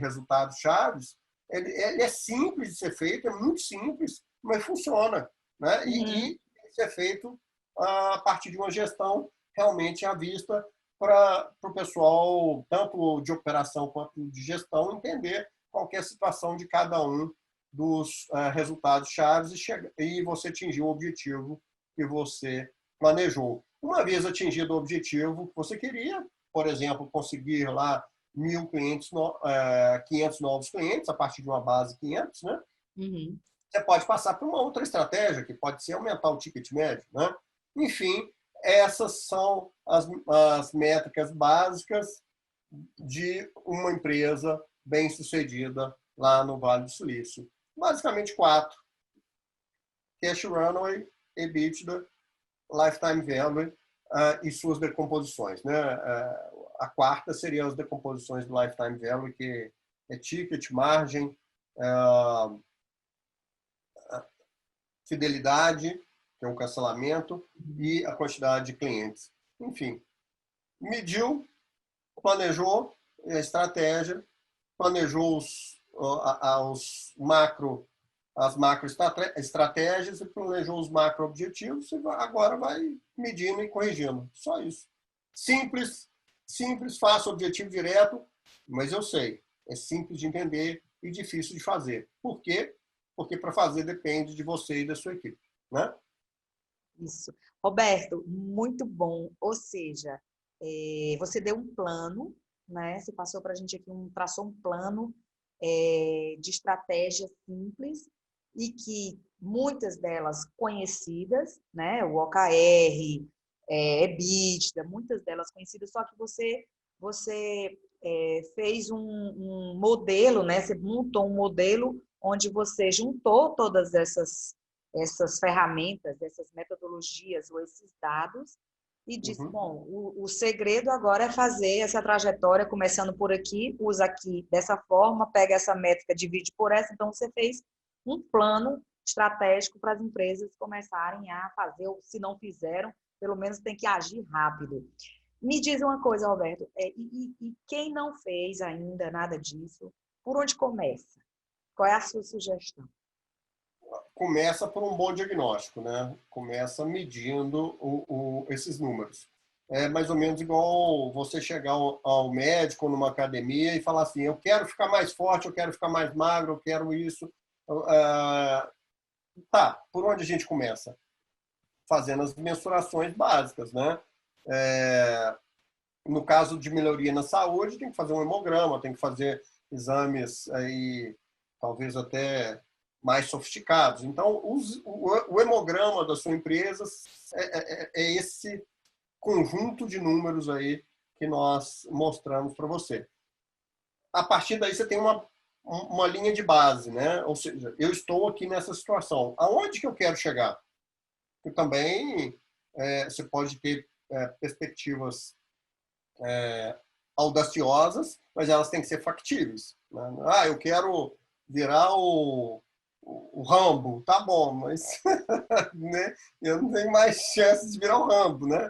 resultados chaves. Ele é simples de ser feito, é muito simples, mas funciona. Né? E tem que ser feito a partir de uma gestão realmente à vista para o pessoal, tanto de operação quanto de gestão, entender qual que é a situação de cada um dos resultados chaves e você atingir o objetivo que você planejou. Uma vez atingido o objetivo que você queria, por exemplo, conseguir lá 1.000 clientes, 500 novos clientes, a partir de uma base 500, né? Você pode passar para uma outra estratégia, que pode ser aumentar o ticket médio, né? Enfim, essas são as métricas básicas de uma empresa bem-sucedida lá no Vale do Silício. Basicamente 4. Cash Runway, EBITDA, Lifetime Value e suas decomposições, né? A quarta seria as decomposições do Lifetime Value, que é ticket, margem, fidelidade, que é um cancelamento, e a quantidade de clientes. Enfim, mediu, planejou a estratégia, planejou as macro estratégias e planejou os macro objetivos, e agora vai medindo e corrigindo. Só isso. Simples, fácil, objetivo direto, mas eu sei, é simples de entender e difícil de fazer. Por quê? Porque para fazer depende de você e da sua equipe, né? Isso. Roberto, muito bom. Ou seja, você deu um plano, né? Você passou para a gente aqui, traçou um plano de estratégias simples e que muitas delas conhecidas, né? O OKR, EBITDA, muitas delas conhecidas, só que você fez um modelo, né? Você montou um modelo onde você juntou todas essas ferramentas, essas metodologias ou esses dados e disse, bom, o segredo agora é fazer essa trajetória começando por aqui, usa aqui dessa forma, pega essa métrica, divide por essa. Então, você fez um plano estratégico para as empresas começarem a fazer, ou se não fizeram, pelo menos tem que agir rápido. Me diz uma coisa, Roberto, e quem não fez ainda nada disso, por onde começa? Qual é a sua sugestão? Começa por um bom diagnóstico, né? Começa medindo esses números. É mais ou menos igual você chegar ao médico numa academia e falar assim, eu quero ficar mais forte, eu quero ficar mais magro, eu quero isso. Tá, por onde a gente começa? Fazendo as mensurações básicas, né? No caso de melhoria na saúde, tem que fazer um hemograma, tem que fazer exames aí, talvez até mais sofisticados. Então, o hemograma da sua empresa é esse conjunto de números aí que nós mostramos para você. A partir daí, você tem uma linha de base, né? Ou seja, eu estou aqui nessa situação. Aonde que eu quero chegar? E também você pode ter perspectivas audaciosas, mas elas têm que ser factíveis, né? Eu quero virar o Rambo, tá bom, mas né, eu não tenho mais chances de virar o Rambo, né?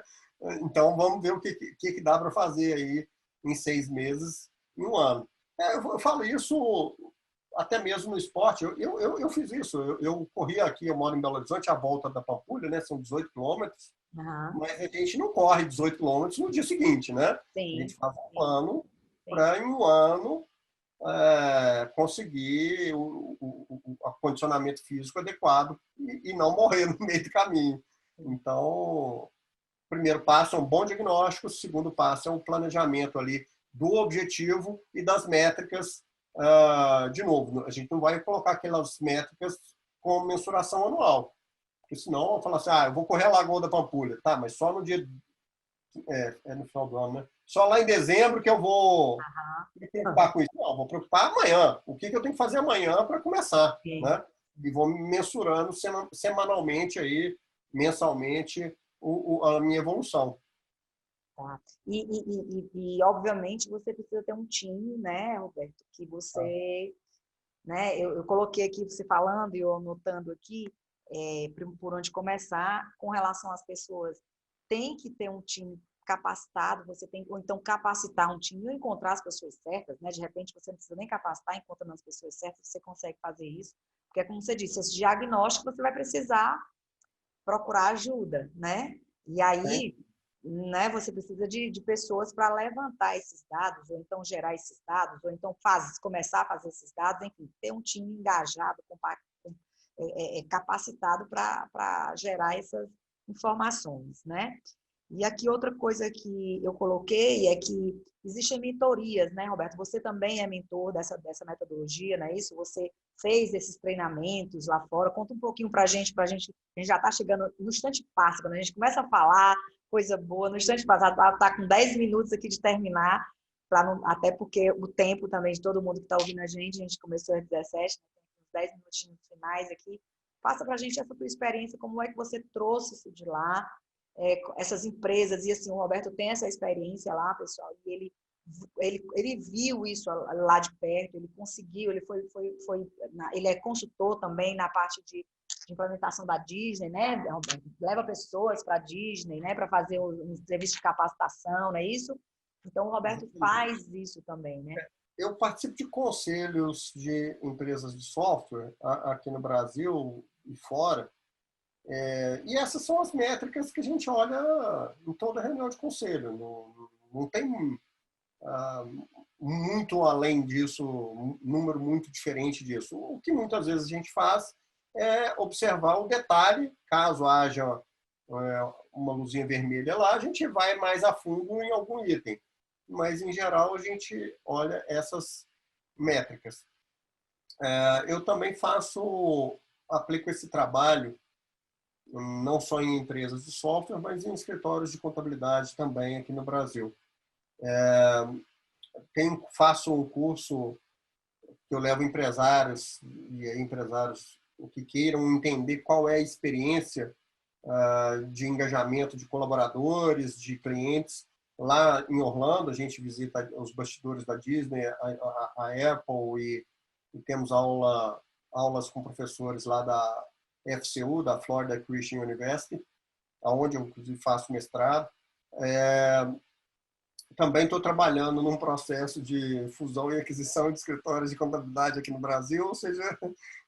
Então vamos ver o que dá para fazer aí em 6 meses, em um ano. Eu falo isso até mesmo no esporte. Eu fiz isso. Eu corri aqui, eu moro em Belo Horizonte, a volta da Pampulha, né? São 18 quilômetros. Mas a gente não corre 18 quilômetros no dia seguinte, né? Sim, a gente faz um plano para, em um ano, conseguir o acondicionamento físico adequado e não morrer no meio do caminho. Então, o primeiro passo é um bom diagnóstico, o segundo passo é um planejamento ali do objetivo e das métricas. De novo, a gente não vai colocar aquelas métricas com mensuração anual, porque senão eu falo assim, eu vou correr a Lagoa da Pampulha, tá, mas só no dia no final do ano, né? Só lá em dezembro que eu vou me preocupar com isso. Não, vou preocupar amanhã. O que eu tenho que fazer amanhã para começar, né? E vou mensurando semanalmente aí, mensalmente, a minha evolução. Tá. E, obviamente, você precisa ter um time, né, Roberto, que você... Né, eu coloquei aqui você falando e eu anotando aqui por onde começar com relação às pessoas. Tem que ter um time capacitado, você tem ou então capacitar um time ou encontrar as pessoas certas, né? De repente você não precisa nem capacitar, encontrando as pessoas certas, você consegue fazer isso. Porque, como você disse, esse diagnóstico você vai precisar procurar ajuda, né? E aí, né, você precisa de pessoas para levantar esses dados, ou então gerar esses dados, ou então começar a fazer esses dados, enfim, ter um time engajado, capacitado para gerar essas informações, né? E aqui outra coisa que eu coloquei é que existem mentorias, né, Roberto? Você também é mentor dessa metodologia, não é isso? Você fez esses treinamentos lá fora. Conta um pouquinho para a gente já está chegando no instante passa, quando a gente começa a falar coisa boa, no instante passado, está com 10 minutos aqui de terminar. até porque o tempo também de todo mundo que está ouvindo a gente começou às 17, né? Tem uns 10 minutinhos finais aqui. Passa para a gente essa tua experiência, como é que você trouxe isso de lá, essas empresas, e assim, o Roberto tem essa experiência lá, pessoal, e ele viu isso lá de perto, ele conseguiu, ele é consultor também na parte de implementação da Disney, né, Roberto? Leva pessoas para a Disney, né, para fazer um serviço de capacitação, não é isso? Então, o Roberto faz isso também, né? Eu participo de conselhos de empresas de software aqui no Brasil e fora, e essas são as métricas que a gente olha em toda reunião de conselho. Não tem muito além disso, um número muito diferente disso. O que muitas vezes a gente faz é observar o detalhe, caso haja uma luzinha vermelha lá, a gente vai mais a fundo em algum item. Mas, em geral, a gente olha essas métricas. Eu também aplico esse trabalho não só em empresas de software, mas em escritórios de contabilidade também aqui no Brasil. Faço um curso que eu levo empresários que queiram entender qual é a experiência de engajamento de colaboradores, de clientes. Lá em Orlando, a gente visita os bastidores da Disney, a Apple, e temos aulas com professores lá da FCU, da Florida Christian University, onde eu, inclusive, faço mestrado. Também estou trabalhando num processo de fusão e aquisição de escritórios de contabilidade aqui no Brasil, ou seja,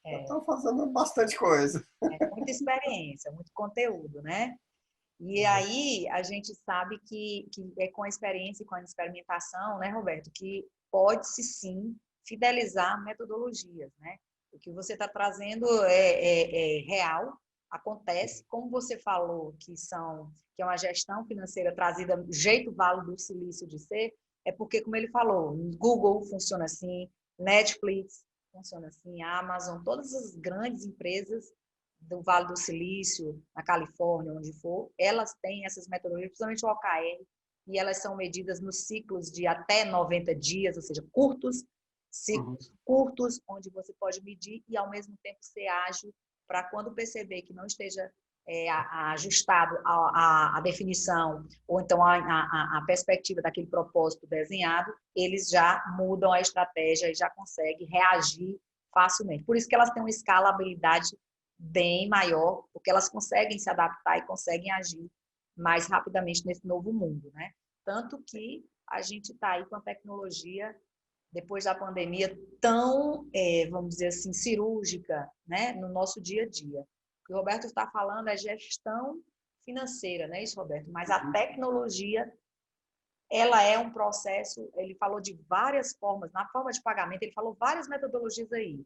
estou fazendo bastante coisa. Muita experiência, muito conteúdo, né? E aí a gente sabe que é com a experiência e com a experimentação, né, Roberto, que pode-se sim fidelizar metodologias, né? O que você está trazendo é real, acontece, como você falou, que é uma gestão financeira trazida do jeito Vale do Silício de ser, é porque, como ele falou, Google funciona assim, Netflix funciona assim, Amazon, todas as grandes empresas do Vale do Silício, na Califórnia, onde for, elas têm essas metodologias, principalmente o OKR, e elas são medidas nos ciclos de até 90 dias, ou seja, ciclos curtos, onde você pode medir e, ao mesmo tempo, ser ágil para quando perceber que não esteja ajustado a definição ou então a perspectiva daquele propósito desenhado, eles já mudam a estratégia e já conseguem reagir facilmente. Por isso que elas têm uma escalabilidade bem maior, porque elas conseguem se adaptar e conseguem agir mais rapidamente nesse novo mundo, né? Tanto que a gente está aí com a tecnologia, depois da pandemia, tão, vamos dizer assim, cirúrgica, né, no nosso dia a dia. O que o Roberto está falando é gestão financeira, não é isso, Roberto? Mas a tecnologia, ela é um processo, ele falou de várias formas, na forma de pagamento, ele falou várias metodologias aí,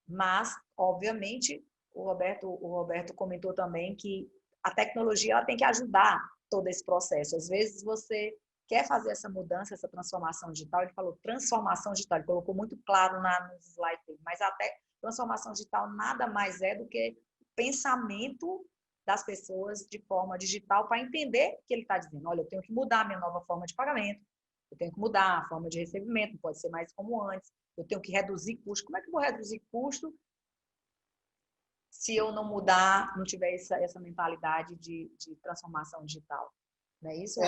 mas, obviamente, o Roberto comentou também que a tecnologia ela tem que ajudar todo esse processo. Às vezes você quer fazer essa mudança, essa transformação digital, ele falou transformação digital, ele colocou muito claro nos slides dele, mas até transformação digital nada mais é do que pensamento das pessoas de forma digital para entender o que ele está dizendo. Olha, eu tenho que mudar a minha nova forma de pagamento, eu tenho que mudar a forma de recebimento, não pode ser mais como antes, eu tenho que reduzir custo. Como é que eu vou reduzir custo se eu não mudar, não tiver essa mentalidade de transformação digital? Não é isso?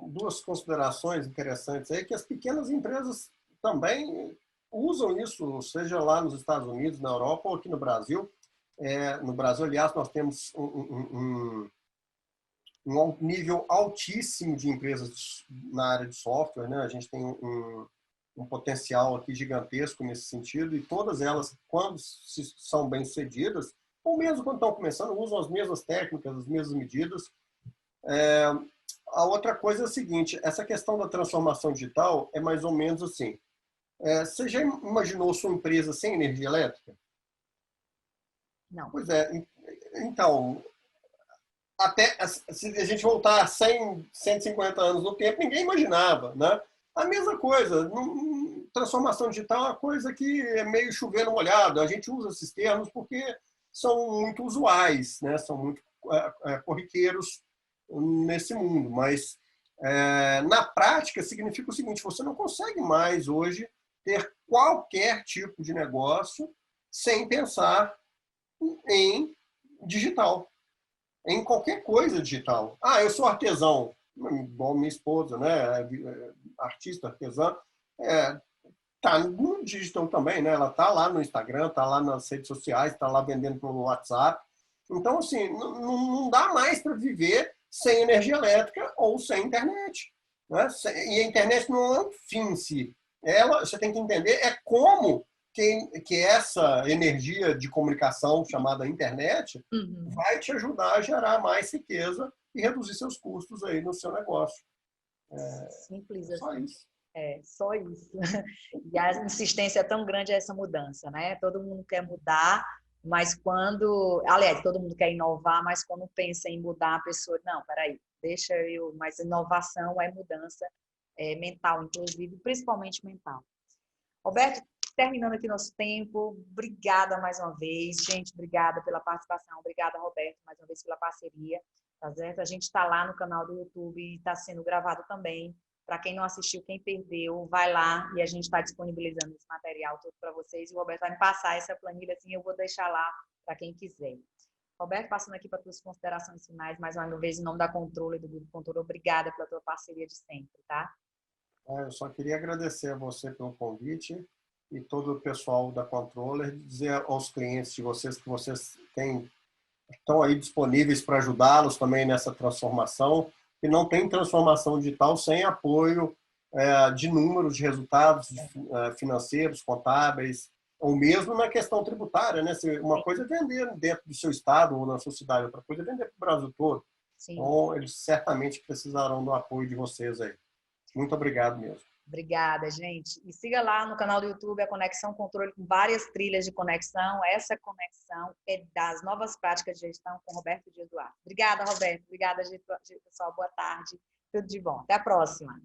Duas considerações interessantes aí, que as pequenas empresas também usam isso, seja lá nos Estados Unidos, na Europa ou aqui no Brasil. No Brasil, aliás, nós temos um nível altíssimo de empresas na área de software, né? A gente tem um potencial aqui gigantesco nesse sentido, e todas elas, quando são bem-sucedidas, ou mesmo quando estão começando, usam as mesmas técnicas, as mesmas medidas. A outra coisa é a seguinte, essa questão da transformação digital é mais ou menos assim. Você já imaginou sua empresa sem energia elétrica? Não. Pois é. Então, até se a gente voltar 100, 150 anos no tempo, ninguém imaginava, né? A mesma coisa, transformação digital é uma coisa que é meio chover no molhado. A gente usa esses termos porque são muito usuais, né? São muito corriqueiros nesse mundo, mas Na prática, significa o seguinte: você não consegue mais hoje ter qualquer tipo de negócio sem pensar em digital, em qualquer coisa digital. Eu sou artesão, igual minha esposa, né? Artista, artesã, tá no digital também, né? Ela tá lá no Instagram, tá lá nas redes sociais, tá lá vendendo pelo WhatsApp. Então, assim, não dá mais para viver sem energia elétrica ou sem internet, né? E a internet não é um fim em si. Você tem que entender como que essa energia de comunicação chamada internet vai te ajudar a gerar mais riqueza e reduzir seus custos aí no seu negócio. Simples Só assim. isso. Só isso. E a insistência é tão grande essa mudança, né? Todo mundo quer mudar, mas aliás, todo mundo quer inovar, mas quando pensa em mudar, a pessoa, não, peraí, mas inovação é mudança mental, inclusive, principalmente mental. Roberto, terminando aqui nosso tempo, obrigada mais uma vez, gente, obrigada pela participação, obrigada, Roberto, mais uma vez pela parceria, tá certo? A gente está lá no canal do YouTube e está sendo gravado também. Para quem não assistiu, quem perdeu, vai lá e a gente está disponibilizando esse material todo para vocês. E o Roberto vai me passar essa planilha, assim, eu vou deixar lá para quem quiser. Roberto, passando aqui para as tuas considerações finais, mais uma vez, em nome da Controle, do Grupo Controle, obrigada pela tua parceria de sempre, tá? Eu só queria agradecer a você pelo convite e todo o pessoal da Controller, dizer aos clientes de vocês que vocês estão aí disponíveis para ajudá-los também nessa transformação, e não tem transformação digital sem apoio de números, de resultados financeiros, contábeis, ou mesmo na questão tributária, né? Uma coisa é vender dentro do seu estado ou na sua cidade, outra coisa é vender para o Brasil todo. Sim. Então, eles certamente precisarão do apoio de vocês aí. Muito obrigado mesmo. Obrigada, gente. E siga lá no canal do YouTube a Conexão Controle, com várias trilhas de conexão. Essa conexão é das novas práticas de gestão com Roberto Dias Duarte. Obrigada, Roberto. Obrigada, pessoal. Boa tarde. Tudo de bom. Até a próxima.